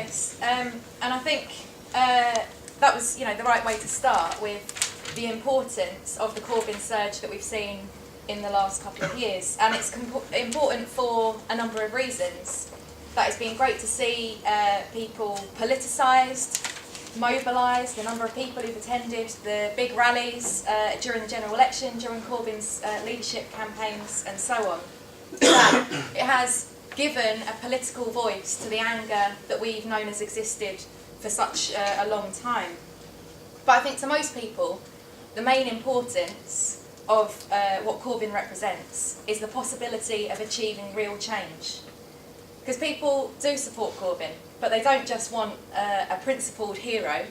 Kris. And I think that was, the right way to start with the importance of the Corbyn surge that we've seen in the last couple of years. And it's important for a number of reasons. That it's been great to see people politicised, mobilised, the number of people who've attended the big rallies during the general election, during Corbyn's leadership campaigns and so on. That it has given a political voice to the anger that we've known has existed for such a long time. But I think to most people, the main importance of what Corbyn represents is the possibility of achieving real change. Because people do support Corbyn, but they don't just want a principled hero.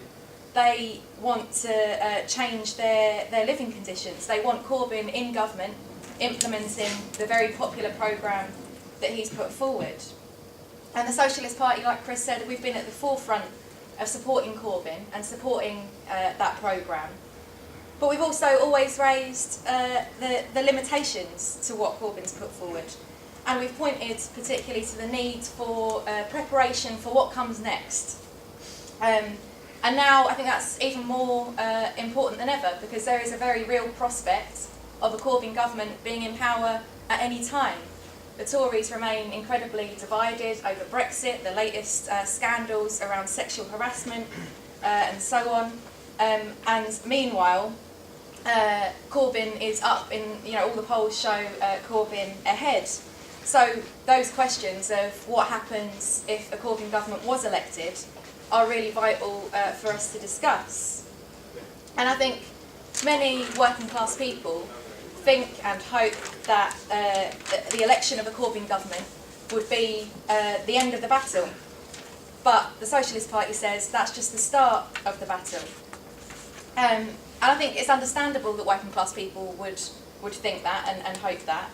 They want to change their living conditions. They want Corbyn in government, implementing the very popular programme that he's put forward. And the Socialist Party, like Kris said, we've been at the forefront of supporting Corbyn and supporting that programme. But we've also always raised the limitations to what Corbyn's put forward. And we've pointed particularly to the need for preparation for what comes next. And now I think that's even more important than ever, because there is a very real prospect of a Corbyn government being in power at any time. The Tories remain incredibly divided over Brexit, the latest scandals around sexual harassment and so on. And meanwhile, Corbyn is up in, all the polls show Corbyn ahead. So those questions of what happens if a Corbyn government was elected are really vital for us to discuss. And I think many working class people think and hope that the election of a Corbyn government would be the end of the battle. But the Socialist Party says that's just the start of the battle. And I think it's understandable that working class people would think that and hope that,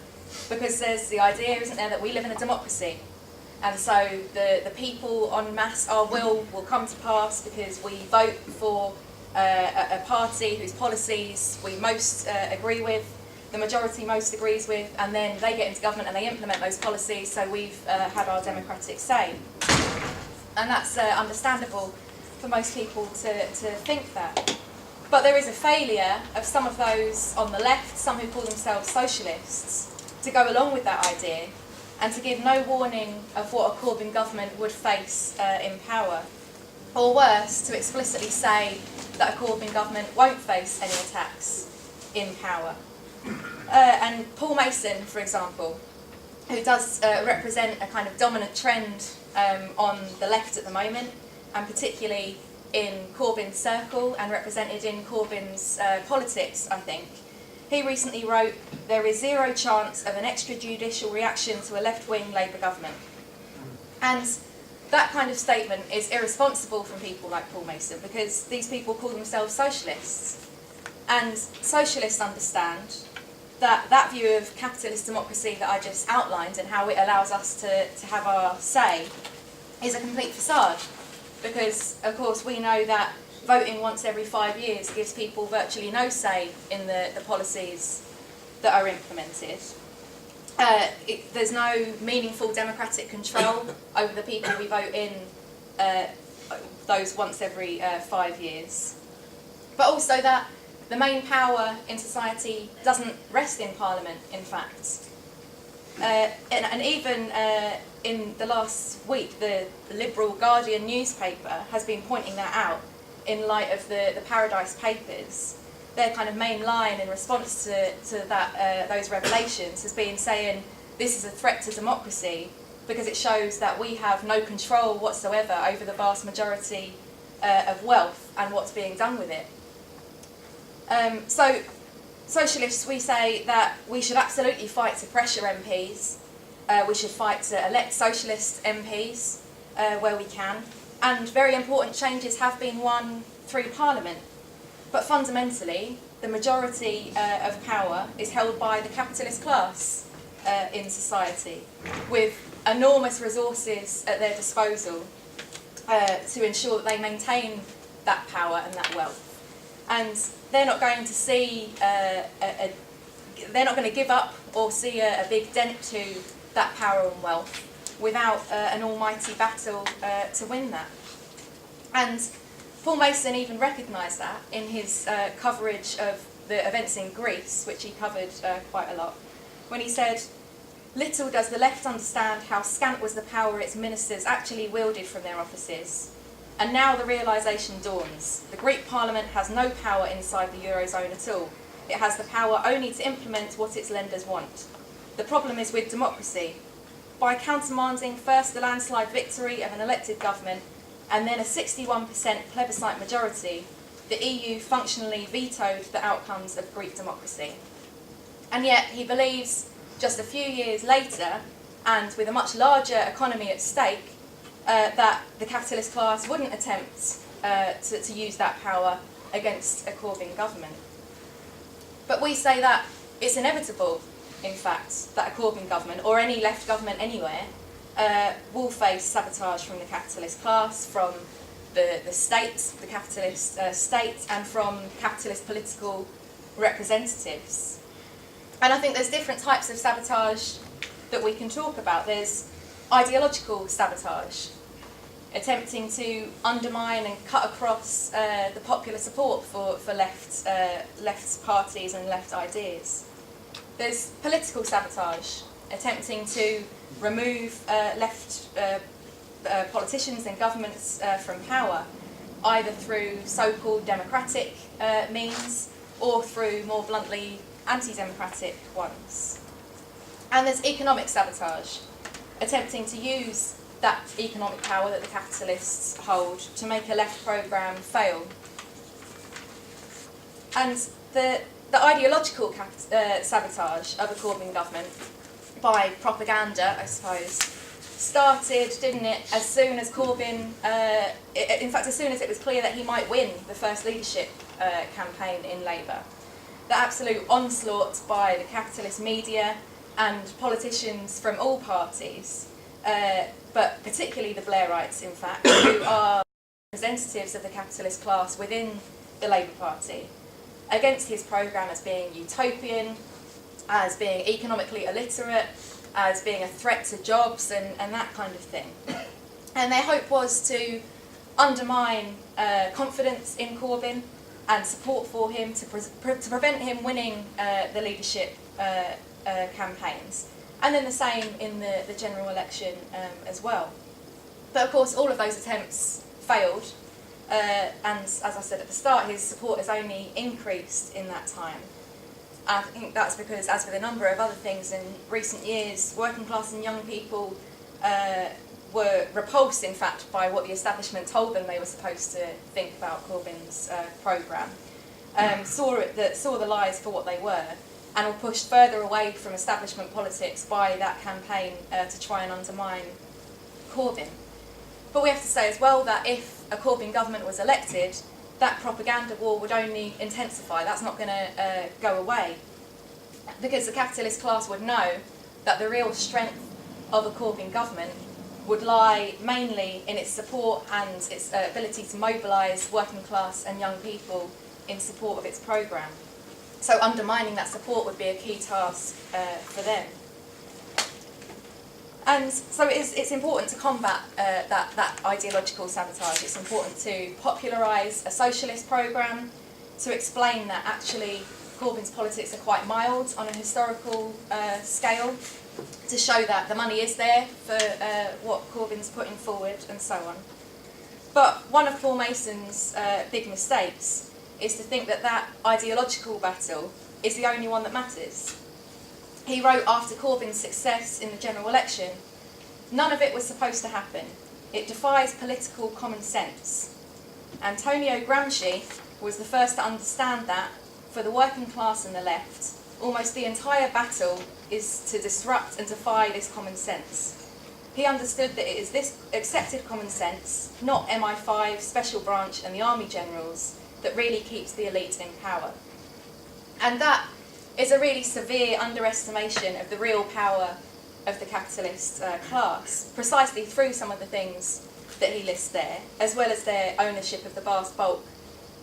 because there's the idea, isn't there, that we live in a democracy. And so the people en masse, our will come to pass because we vote for a party whose policies we most agree with, the majority most agrees with, and then they get into government and they implement those policies, so we've had our democratic say. And that's understandable for most people to think that. But there is a failure of some of those on the left, some who call themselves socialists, to go along with that idea and to give no warning of what a Corbyn government would face in power. Or worse, to explicitly say that a Corbyn government won't face any attacks in power. And Paul Mason, for example, who does represent a kind of dominant trend on the left at the moment, and particularly in Corbyn's circle and represented in Corbyn's politics, I think. He recently wrote, "There is zero chance of an extrajudicial reaction to a left-wing Labour government." And that kind of statement is irresponsible from people like Paul Mason, because these people call themselves socialists. And socialists understand that that view of capitalist democracy that I just outlined and how it allows us to have our say is a complete facade. Because, of course, we know that voting once every 5 years gives people virtually no say in the policies that are implemented. There's no meaningful democratic control over the people we vote in those once every 5 years. But also that the main power in society doesn't rest in Parliament, in fact. And even in the last week, the Liberal Guardian newspaper has been pointing that out in light of the Paradise Papers. Their kind of main line in response to that those revelations has been saying this is a threat to democracy because it shows that we have no control whatsoever over the vast majority of wealth and what's being done with it. So socialists, we say that we should absolutely fight to pressure MPs. We should fight to elect socialist MPs where we can. And very important changes have been won through Parliament. But fundamentally, the majority of power is held by the capitalist class in society, with enormous resources at their disposal to ensure that they maintain that power and that wealth. And they're not going to see, they're not going to give up or see a big dent to that power and wealth without an almighty battle to win that. And Paul Mason even recognised that in his coverage of the events in Greece, which he covered quite a lot, when he said, "Little does the left understand how scant was the power its ministers actually wielded from their offices. And now the realisation dawns. The Greek Parliament has no power inside the Eurozone at all. It has the power only to implement what its lenders want. The problem is with democracy. By countermanding first the landslide victory of an elected government and then a 61% plebiscite majority, the EU functionally vetoed the outcomes of Greek democracy." And yet he believes just a few years later, and with a much larger economy at stake, that the capitalist class wouldn't attempt to use that power against a Corbyn government. But we say that it's inevitable, in fact, that a Corbyn government, or any left government anywhere, will face sabotage from the capitalist class, from the state, the capitalist state, and from capitalist political representatives. And I think there's different types of sabotage that we can talk about. There's ideological sabotage, attempting to undermine and cut across the popular support for left parties and left ideas. There's political sabotage, attempting to remove left politicians and governments from power, either through so-called democratic means or through more bluntly anti-democratic ones. And there's economic sabotage, attempting to use that economic power that the capitalists hold to make a left programme fail. And the ideological sabotage of a Corbyn government by propaganda, I suppose, started, didn't it, as soon as Corbyn, in fact, as soon as it was clear that he might win the first leadership campaign in Labour. The absolute onslaught by the capitalist media and politicians from all parties, but particularly the Blairites, in fact, who are representatives of the capitalist class within the Labour Party, against his programme as being utopian, as being economically illiterate, as being a threat to jobs and that kind of thing. And their hope was to undermine confidence in Corbyn and support for him to prevent him winning the leadership campaigns. And then the same in the general election as well. But of course all of those attempts failed, and as I said at the start, his support has only increased in that time. I think that's because, as with a number of other things in recent years, working class and young people were repulsed, in fact, by what the establishment told them they were supposed to think about Corbyn's programme, saw the lies for what they were, and were pushed further away from establishment politics by that campaign to try and undermine Corbyn. But we have to say as well that if a Corbyn government was elected, that propaganda war would only intensify. That's not going to go away, because the capitalist class would know that the real strength of a Corbyn government would lie mainly in its support and its ability to mobilise working class and young people in support of its programme. So undermining that support would be a key task for them. And so it's important to combat that ideological sabotage. It's important to popularise a socialist programme, to explain that actually Corbyn's politics are quite mild on a historical scale, to show that the money is there for what Corbyn's putting forward and so on. But one of Paul Mason's big mistakes is to think that that ideological battle is the only one that matters. He wrote after Corbyn's success in the general election, "None of it was supposed to happen. It defies political common sense." Antonio Gramsci was the first to understand that, for the working class and the left, almost the entire battle is to disrupt and defy this common sense. He understood that it is this accepted common sense, not MI5, Special Branch and the army generals, that really keeps the elite in power. And that is a really severe underestimation of the real power of the capitalist class, precisely through some of the things that he lists there, as well as their ownership of the vast bulk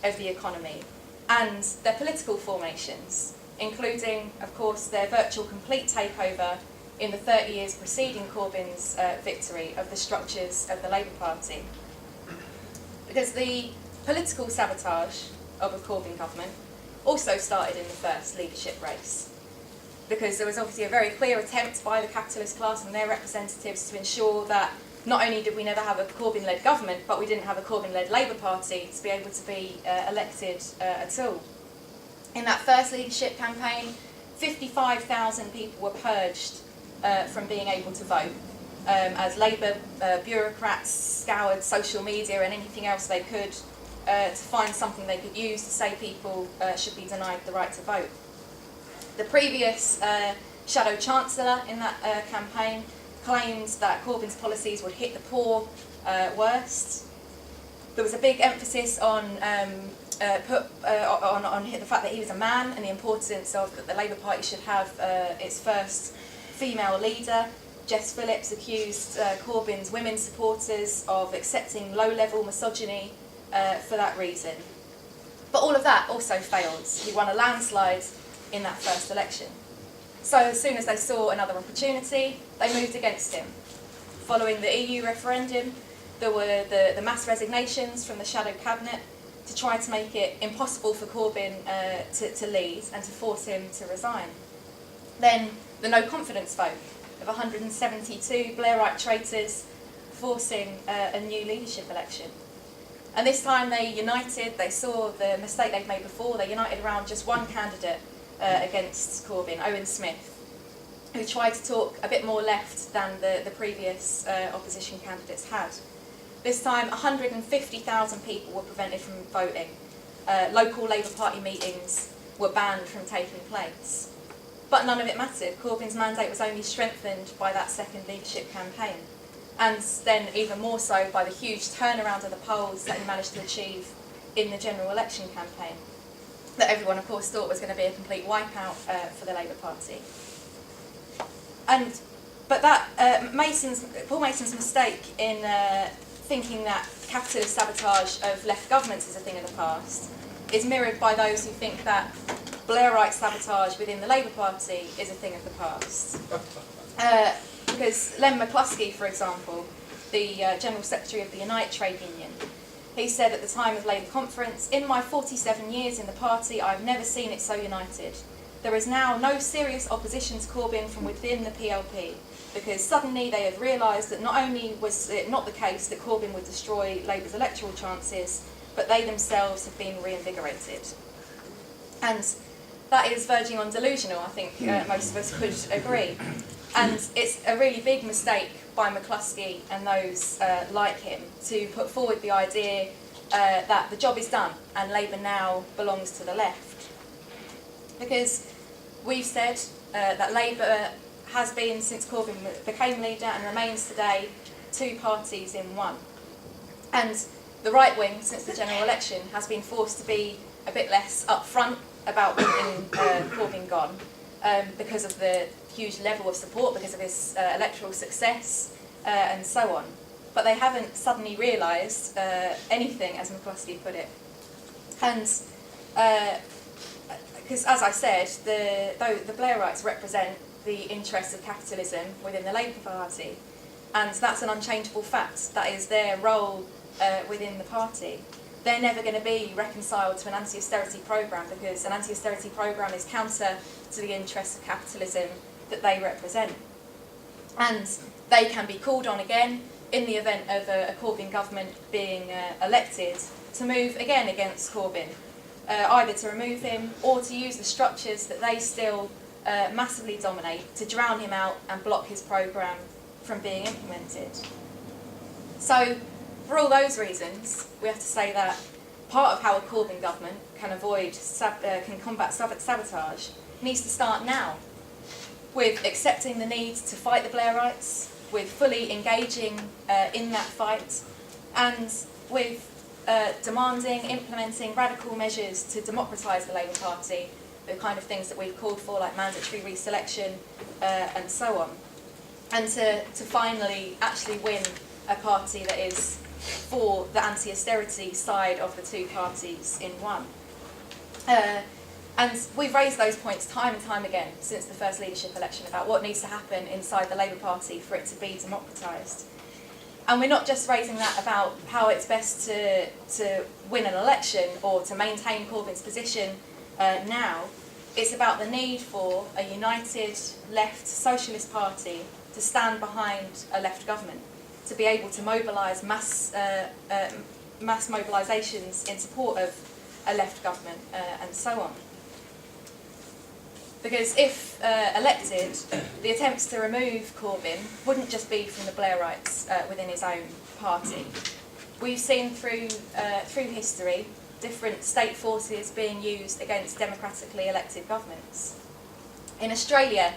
of the economy, and their political formations, including, of course, their virtual complete takeover in the 30 years preceding Corbyn's victory of the structures of the Labour Party. Because the political sabotage of a Corbyn government also started in the first leadership race. Because there was obviously a very clear attempt by the capitalist class and their representatives to ensure that not only did we never have a Corbyn-led government, but we didn't have a Corbyn-led Labour Party to be able to be elected at all. In that first leadership campaign, 55,000 people were purged from being able to vote, as Labour bureaucrats scoured social media and anything else they could to find something they could use to say people should be denied the right to vote. The previous Shadow Chancellor in that campaign claimed that Corbyn's policies would hit the poor worst. There was a big emphasis on the fact that he was a man and the importance of that the Labour Party should have its first female leader. Jess Phillips accused Corbyn's women supporters of accepting low-level misogyny for that reason. But all of that also failed. He won a landslide in that first election. So as soon as they saw another opportunity, they moved against him. Following the EU referendum, there were the mass resignations from the shadow cabinet to try to make it impossible for Corbyn to lead and to force him to resign. Then the no confidence vote of 172 Blairite traitors forcing a new leadership election. And this time they united, they saw the mistake they'd made before, they united around just one candidate against Corbyn, Owen Smith, who tried to talk a bit more left than the previous opposition candidates had. This time 150,000 people were prevented from voting. Local Labour Party meetings were banned from taking place. But none of it mattered. Corbyn's mandate was only strengthened by that second leadership campaign, and then even more so by the huge turnaround of the polls that he managed to achieve in the general election campaign, that everyone of course thought was going to be a complete wipeout for the Labour Party. But that Paul Mason's mistake in thinking that capitalist sabotage of left governments is a thing of the past is mirrored by those who think that Blairite sabotage within the Labour Party is a thing of the past. Because Len McCluskey, for example, the General Secretary of the Unite Trade Union, he said at the time of Labour conference, "In my 47 years in the party, I've never seen it so united. There is now no serious opposition to Corbyn from within the PLP, because suddenly they have realised that not only was it not the case that Corbyn would destroy Labour's electoral chances, but they themselves have been reinvigorated." And that is verging on delusional, I think most of us could agree. And it's a really big mistake by McCluskey and those like him to put forward the idea that the job is done and Labour now belongs to the left. Because we've said that Labour has been, since Corbyn became leader and remains today, two parties in one. And the right wing, since the general election, has been forced to be a bit less upfront about wanting Corbyn gone because of the huge level of support, because of his electoral success and so on. But they haven't suddenly realised anything, as McCluskey put it. And because, as I said, the Blairites represent the interests of capitalism within the Labour Party, and that's an unchangeable fact. That is their role within the party. They're never going to be reconciled to an anti-austerity programme, because an anti-austerity programme is counter to the interests of capitalism that they represent. And they can be called on again in the event of a Corbyn government being elected to move again against Corbyn, either to remove him or to use the structures that they still massively dominate to drown him out and block his programme from being implemented. So, for all those reasons, we have to say that part of how a Corbyn government can combat sabotage needs to start now, with accepting the need to fight the Blairites, with fully engaging in that fight, and with demanding, implementing radical measures to democratise the Labour Party, the kind of things that we've called for, like mandatory reselection and so on, and to finally actually win a party that is for the anti-austerity side of the two parties in one. And we've raised those points time and time again since the first leadership election about what needs to happen inside the Labour Party for it to be democratised. And we're not just raising that about how it's best to win an election or to maintain Corbyn's position now. It's about the need for a united left socialist party to stand behind a left government, to be able to mobilise mass mobilisations in support of a left government and so on. Because if elected, the attempts to remove Corbyn wouldn't just be from the Blairites within his own party. We've seen through history different state forces being used against democratically elected governments. In Australia,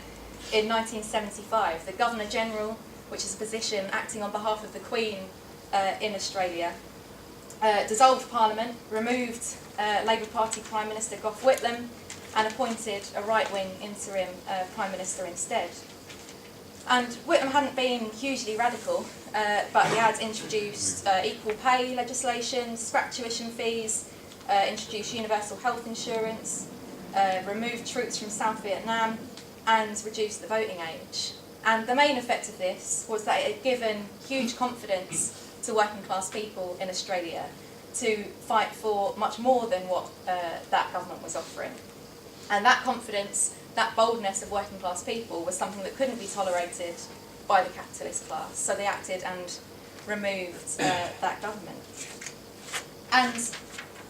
in 1975, the Governor-General, which is a position acting on behalf of the Queen in Australia, dissolved Parliament, removed Labour Party Prime Minister Gough Whitlam, and appointed a right-wing interim Prime Minister instead. And Whitlam hadn't been hugely radical, but he had introduced equal pay legislation, scrap tuition fees, introduced universal health insurance, removed troops from South Vietnam, and reduced the voting age. And the main effect of this was that it had given huge confidence to working class people in Australia to fight for much more than what that government was offering. And that confidence, that boldness of working class people was something that couldn't be tolerated by the capitalist class. So they acted and removed that government. And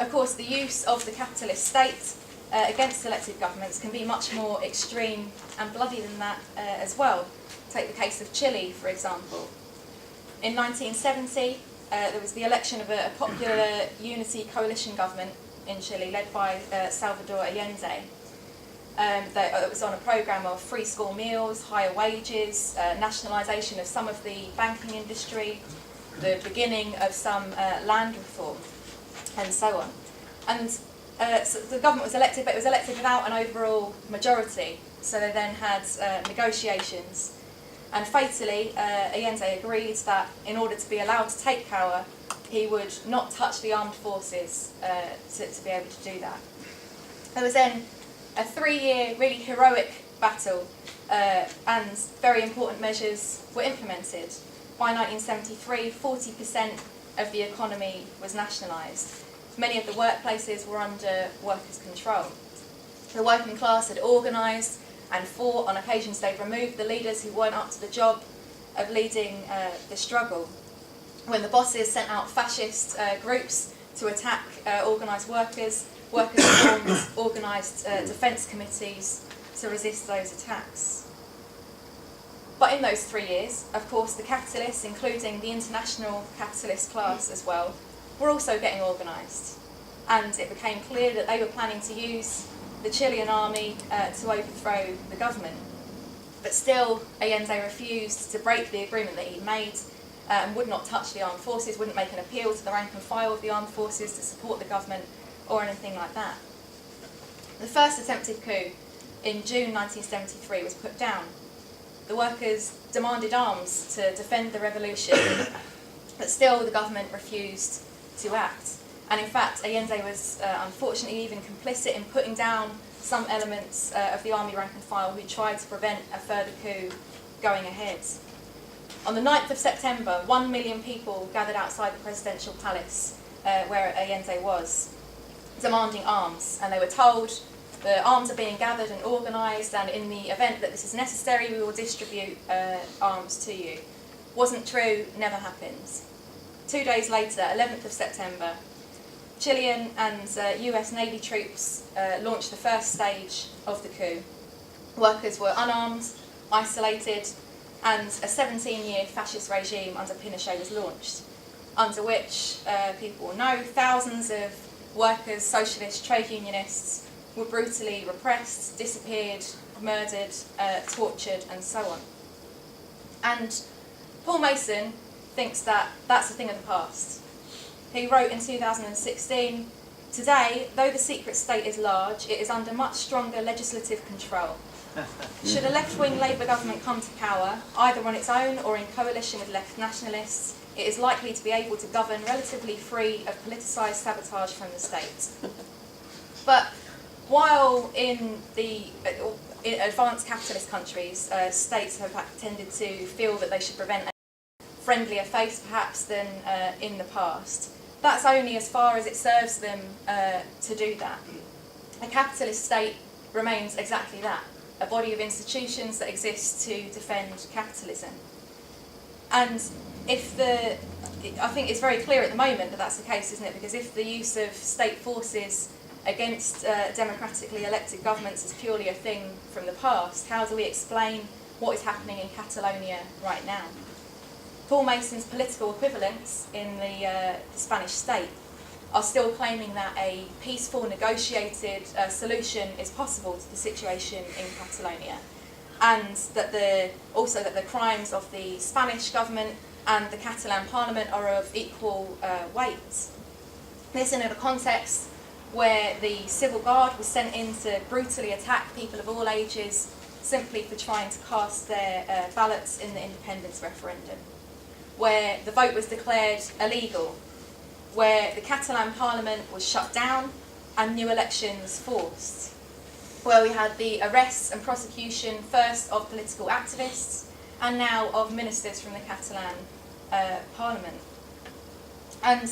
of course the use of the capitalist state against elected governments can be much more extreme and bloody than that as well. Take the case of Chile, for example. In 1970, there was the election of a popular unity coalition government in Chile led by Salvador Allende. It was on a programme of free school meals, higher wages, nationalisation of some of the banking industry, the beginning of some land reform, and so on. And so the government was elected, but it was elected without an overall majority. So they then had negotiations. And fatally, Allende agreed that in order to be allowed to take power, he would not touch the armed forces to be able to do that. There was then a 3-year really heroic battle and very important measures were implemented. By 1973, 40% of the economy was nationalised. Many of the workplaces were under workers' control. The working class had organised and fought. On occasions they'd removed the leaders who weren't up to the job of leading the struggle. When the bosses sent out fascist groups to attack organised workers, workers formed organised defence committees to resist those attacks. But in those 3 years, of course, the capitalists, including the international capitalist class as well, were also getting organised. And it became clear that they were planning to use the Chilean army to overthrow the government. But still, Allende refused to break the agreement that he'd made and would not touch the armed forces, wouldn't make an appeal to the rank and file of the armed forces to support the government or anything like that. The first attempted coup in June 1973 was put down. The workers demanded arms to defend the revolution, but still the government refused to act. And in fact, Allende was unfortunately even complicit in putting down some elements of the army rank and file who tried to prevent a further coup going ahead. On the 9th of September, 1 million people gathered outside the presidential palace where Allende was, demanding arms, and they were told the arms are being gathered and organised, and in the event that this is necessary, we will distribute arms to you. Wasn't true, never happened. 2 days later, 11th of September, Chilean and US Navy troops launched the first stage of the coup. Workers were unarmed, isolated, and a 17-year fascist regime under Pinochet was launched, under which, people will know, thousands of workers, socialists, trade unionists were brutally repressed, disappeared, murdered, tortured, and so on. And Paul Mason thinks that that's a thing of the past. He wrote in 2016, "Today, though the secret state is large, it is under much stronger legislative control. Should a left-wing Labour government come to power, either on its own or in coalition with left nationalists, it is likely to be able to govern relatively free of politicised sabotage from the state." But while in the in advanced capitalist countries, states have tended to feel that they should prevent a friendlier face perhaps than in the past, that's only as far as it serves them to do that. A capitalist state remains exactly that, a body of institutions that exist to defend capitalism. And I think it's very clear at the moment that that's the case, isn't it? Because if the use of state forces against democratically elected governments is purely a thing from the past, how do we explain what is happening in Catalonia right now? Paul Mason's political equivalents in the Spanish state are still claiming that a peaceful, negotiated solution is possible to the situation in Catalonia, and that also that the crimes of the Spanish government and the Catalan parliament are of equal weight. This in a context where the civil guard was sent in to brutally attack people of all ages simply for trying to cast their ballots in the independence referendum, where the vote was declared illegal, where the Catalan parliament was shut down and new elections forced, where we had the arrests and prosecution first of political activists and now of ministers from the Catalan parliament. And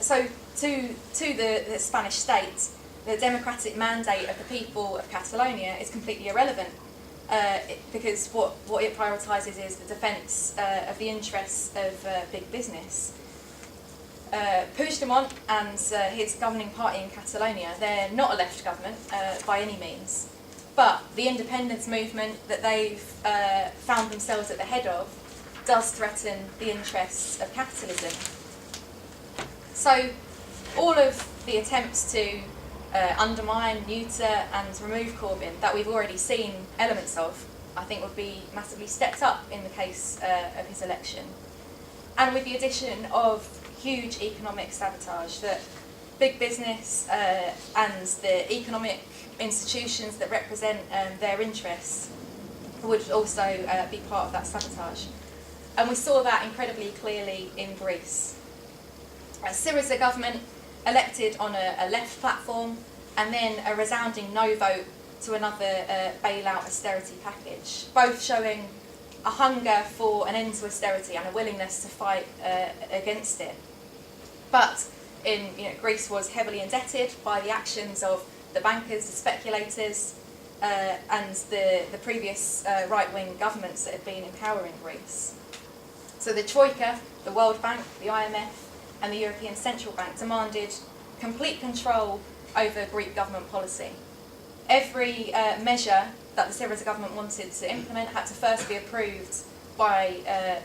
so to the Spanish state, the democratic mandate of the people of Catalonia is completely irrelevant, because what it prioritises is the defence of the interests of big business. Puigdemont and his governing party in Catalonia, they're not a left government by any means, but the independence movement that they've found themselves at the head of does threaten the interests of capitalism. So all of the attempts to undermine, neuter and remove Corbyn that we've already seen elements of, I think would be massively stepped up in the case of his election. And with the addition of huge economic sabotage, that big business and the economic institutions that represent their interests would also be part of that sabotage. And we saw that incredibly clearly in Greece. Syriza government elected on a left platform, and then a resounding no vote to another bailout austerity package, both showing a hunger for an end to austerity and a willingness to fight against it. But Greece was heavily indebted by the actions of the bankers, the speculators, and the previous right-wing governments that had been in power in Greece. So the Troika, the World Bank, the IMF, and the European Central Bank demanded complete control over Greek government policy. Every measure that the Syriza government wanted to implement had to first be approved by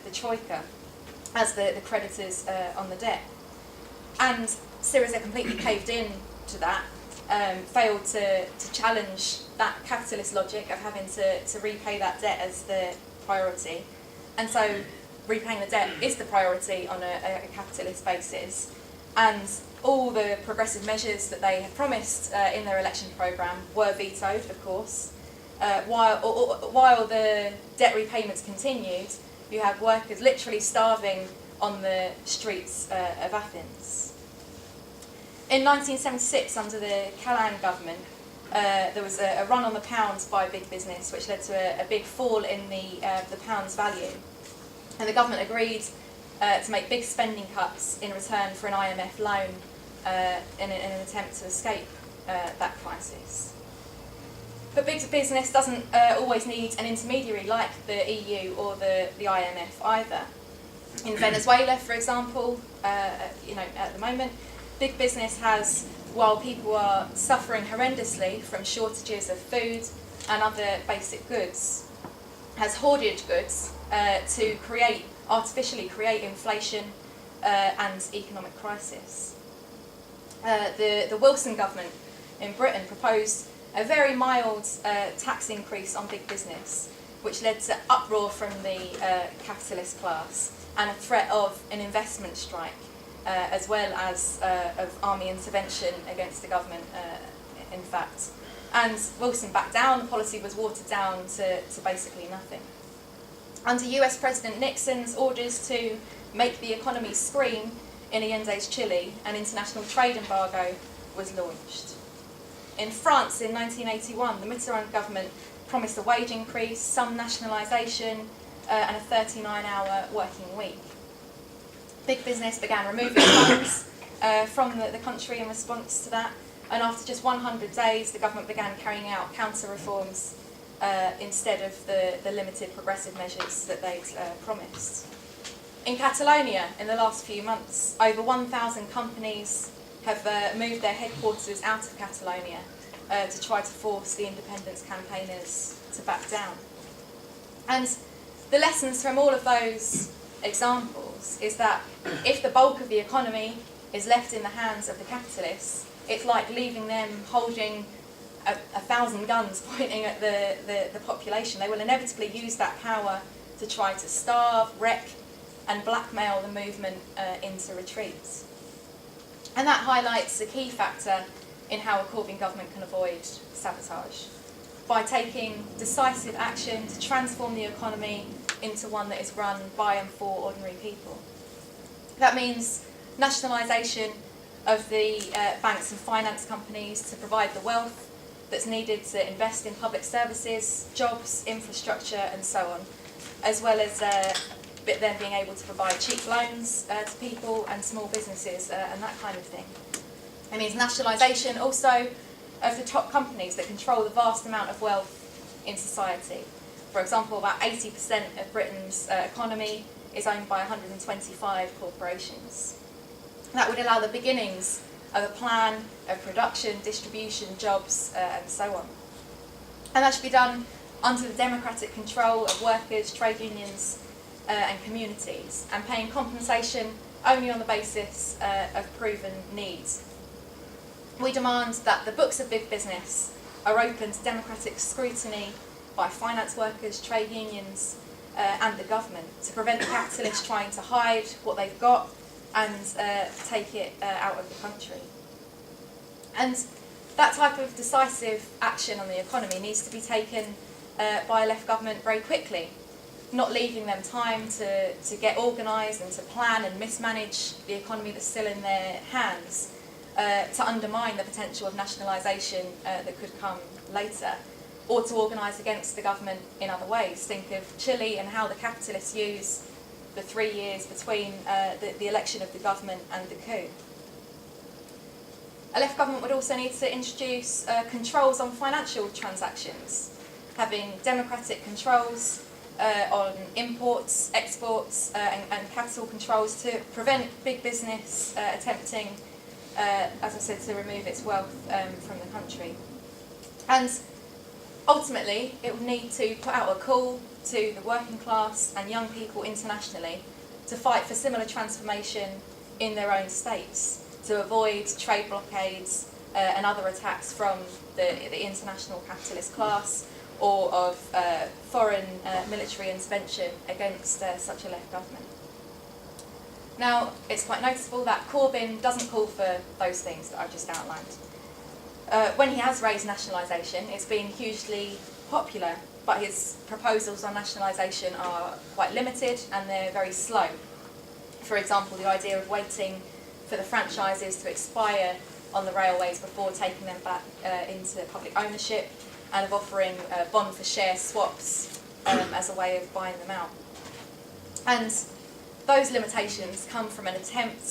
the Troika as the creditors on the debt. And Syriza completely caved in to that, failed to challenge that capitalist logic of having to repay that debt as the priority. And so repaying the debt is the priority on a capitalist basis. And all the progressive measures that they had promised in their election programme were vetoed, of course. While the debt repayments continued, you had workers literally starving on the streets of Athens. In 1976, under the Catalan government, there was a run on the pound by big business, which led to a big fall in the pound's value. And the government agreed to make big spending cuts in return for an IMF loan in an attempt to escape that crisis. But big business doesn't always need an intermediary like the EU or the IMF either. In Venezuela, for example, at the moment, big business has, while people are suffering horrendously from shortages of food and other basic goods, has hoarded goods to artificially create inflation and economic crisis. The Wilson government in Britain proposed a very mild tax increase on big business, which led to uproar from the capitalist class and a threat of an investment strike, as well as of army intervention against the government, in fact. And Wilson backed down. The policy was watered down to basically nothing. Under US President Nixon's orders to make the economy scream in Allende's Chile, an international trade embargo was launched. In France in 1981, the Mitterrand government promised a wage increase, some nationalisation, and a 39-hour working week. Big business began removing funds from the country in response to that, and after just 100 days, the government began carrying out counter-reforms instead of the limited progressive measures that they'd promised. In Catalonia, in the last few months, over 1,000 companies have moved their headquarters out of Catalonia to try to force the independence campaigners to back down. And the lessons from all of those examples is that if the bulk of the economy is left in the hands of the capitalists, it's like leaving them holding 1,000 guns pointing at the population. They will inevitably use that power to try to starve, wreck, and blackmail the movement into retreats. And that highlights a key factor in how a Corbyn government can avoid sabotage, by taking decisive action to transform the economy into one that is run by and for ordinary people. That means nationalisation of the banks and finance companies to provide the wealth that's needed to invest in public services, jobs, infrastructure, and so on, as well as then being able to provide cheap loans to people and small businesses and that kind of thing. It means nationalisation also of the top companies that control the vast amount of wealth in society. For example, about 80% of Britain's economy is owned by 125 corporations. That would allow the beginnings of a plan of production, distribution, jobs, and so on. And that should be done under the democratic control of workers, trade unions, and communities, and paying compensation only on the basis of proven needs. We demand that the books of big business are open to democratic scrutiny by finance workers, trade unions, and the government, to prevent the capitalists trying to hide what they've got and take it out of the country. And that type of decisive action on the economy needs to be taken by a left government very quickly, not leaving them time to get organised and to plan and mismanage the economy that's still in their hands, to undermine the potential of nationalisation that could come later, or to organise against the government in other ways. Think of Chile and how the capitalists use the 3 years between the election of the government and the coup. A left government would also need to introduce controls on financial transactions, having democratic controls on imports, exports, and capital controls to prevent big business attempting, as I said, to remove its wealth from the country. And ultimately, it would need to put out a call to the working class and young people internationally to fight for similar transformation in their own states, to avoid trade blockades and other attacks from the international capitalist class, or of foreign military intervention against such a left government. Now, it's quite noticeable that Corbyn doesn't call for those things that I've just outlined. When he has raised nationalisation, it's been hugely popular, but his proposals on nationalisation are quite limited and they're very slow. For example, the idea of waiting for the franchises to expire on the railways before taking them back into public ownership, and of offering bond for share swaps as a way of buying them out. And those limitations come from an attempt,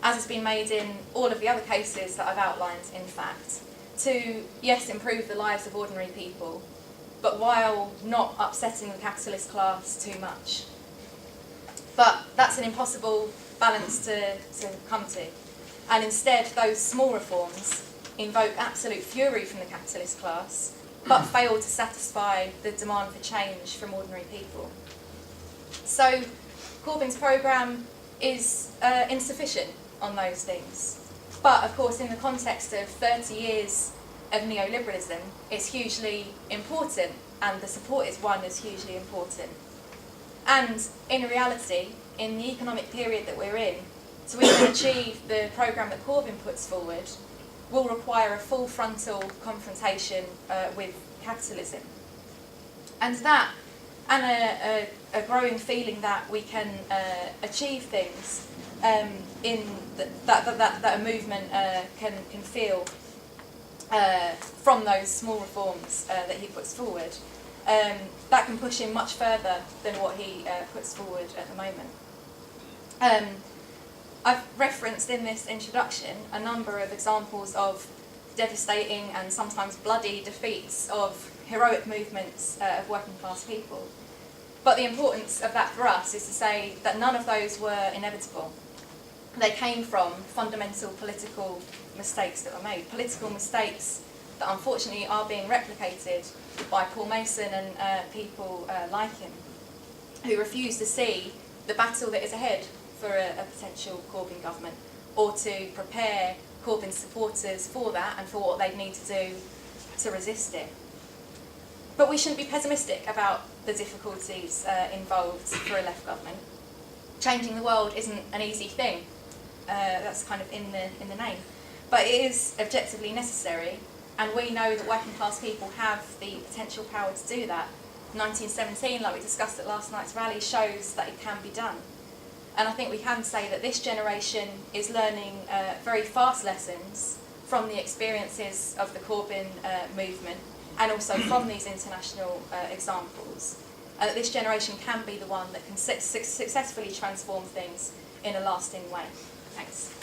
as has been made in all of the other cases that I've outlined, in fact, to, yes, improve the lives of ordinary people, but while not upsetting the capitalist class too much. But that's an impossible balance to come to. And instead, those small reforms invoke absolute fury from the capitalist class, but fail to satisfy the demand for change from ordinary people. So Corbyn's programme is insufficient on those things. But of course, in the context of 30 years of neoliberalism, it's hugely important, and the support it's won is hugely important. And in reality, in the economic period that we're in, to even achieve the programme that Corbyn puts forward, will require a full frontal confrontation with capitalism. And that, and a growing feeling that we can achieve things that a movement can feel, from those small reforms that he puts forward, that can push him much further than what he puts forward at the moment. I've referenced in this introduction a number of examples of devastating and sometimes bloody defeats of heroic movements of working class people. But the importance of that for us is to say that none of those were inevitable. They came from fundamental political mistakes that were made, political mistakes that unfortunately are being replicated by Paul Mason and people like him, who refuse to see the battle that is ahead for a potential Corbyn government, or to prepare Corbyn's supporters for that and for what they need to do to resist it. But we shouldn't be pessimistic about the difficulties involved for a left government. Changing the world isn't an easy thing. That's kind of in the name. But it is objectively necessary, and we know that working class people have the potential power to do that. 1917, like we discussed at last night's rally, shows that it can be done. And I think we can say that this generation is learning very fast lessons from the experiences of the Corbyn movement, and also from these international examples. And that this generation can be the one that can successfully transform things in a lasting way. Thanks.